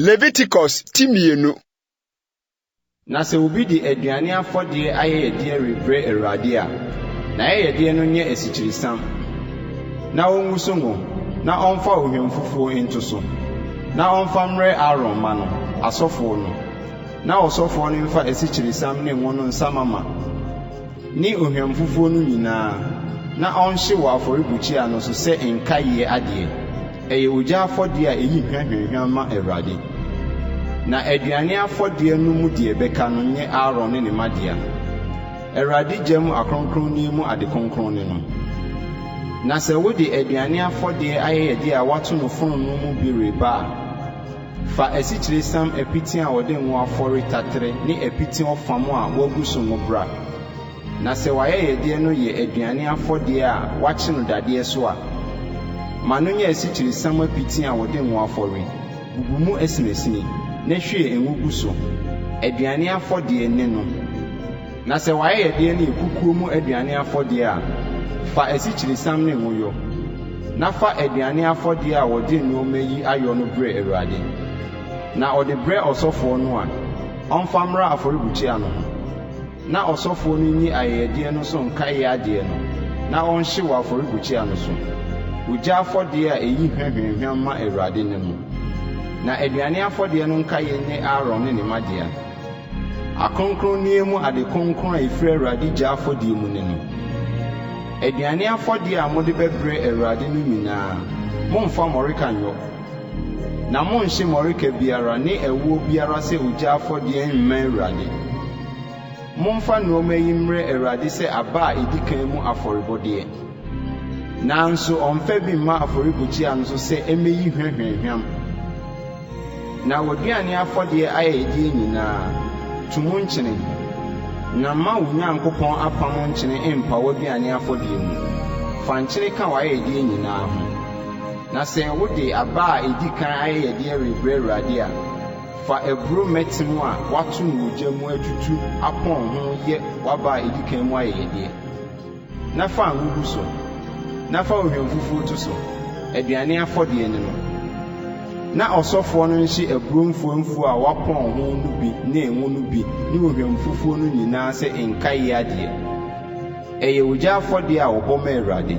Leviticus Timienu. Na se obi di aduane afɔde ayɛ yɛde rebrɛ Awurade a, na yɛde no nyɛ esikyirisan. Na onguso ngo, na ɔmfa ohwem fufuo into so. Na ɔmfa mmerɛ Aaron ma no, asɔfo no. Na ɔsɔfo no mfa esikyirisan ne ngo no nsamama. Ni ohwem fufuo no nyinaa, na ɔnhye wɔ afɔrebukyia no so sɛ nkae ade. Ɛyɛ ogya afɔde a eyi hwehwehwam ma Awurade. Na aduane afɔde no mu de bɛka no nye Aaron ne ne madea. Awurade gya mu akronkronne mu ade kronkronne no. Na sɛ wode aduane afɔde ayɛ yɛde a wato no fonno mu bi reba a, fa esikyirisan apiti a wɔde ngo afɔre tatere ne apiti ɔfam a wagu so ngo bra. Na sɛ wayɛ yɛde no yɛ aduane afɔde a wakye no dadeɛ so a, ma no nyɛ esikyirisan apiti a wɔde ngo afɔre, bubu mu esinesini, na hwie ngo gu so, aduane afɔde ne no. Na sɛ wayɛ yɛde no ekukuo mu aduane afɔde a, fa esikyirisan ne ngo yo. Na fa aduane afɔde a wɔde nneɛma yi ayɔ no brɛ Awurade. Na ɔde brɛ ɔsɔfo no a, ɔmfa mmra afɔrebukyia no ho. Na ɔsɔfo no nyi ayɛyɛde no so nkae ade no, na ɔnhye wɔ afɔrebukyia no so. Ogya afɔde a eyi hwehwehwam ma Awurade ne no. Na aduane afɔde no nkae ne Aaron ne ne madea. Akronkronne mu ade kronkron a efiri Awurade gya afɔde mu ne no. Aduane afɔde a mode bɛbrɛ Awurade no nyinaa, momfa mmɔreka nyɔ. Na monhye mmɔreka biara ne ɛwo biara sɛ ogya afɔde mma Awurade. Momfa nneɛma yi mmerɛ Awurade sɛ aba a edi kan mu afɔrebɔdeɛ. Nanso ɔmfa bi mma afɔrebukyia no so sɛ emeyi hwehwehwam. Na wɔduane afɔde ayɛ yɛde nyinaa, to mu nkyene. Na ma wo Nyankopɔn apam nkyene mpa wɔduane afɔde mu. Fa nkyene ka wayɛ yɛde nyinaa ho. Na sɛ wode aba a edi kan ayɛ yɛde rebrɛ Awurade a, fa eburo mɛtem a wato no ogya mu atutu apɔn ho yɛ waba a edi kan mu ayɛ yɛde. Na fa ngo gu so. Na fa ohwem fufuo to so, aduane afɔde ne no. Na ɔsɔfo no nhye eburo mfuomfuo a wapɔn ho no bi ne ngo no bi ne ohwem fufuo no nyinaa sɛ nkae ade. Ɛyɛ ogya afɔde a wɔbɔ ma Awurade.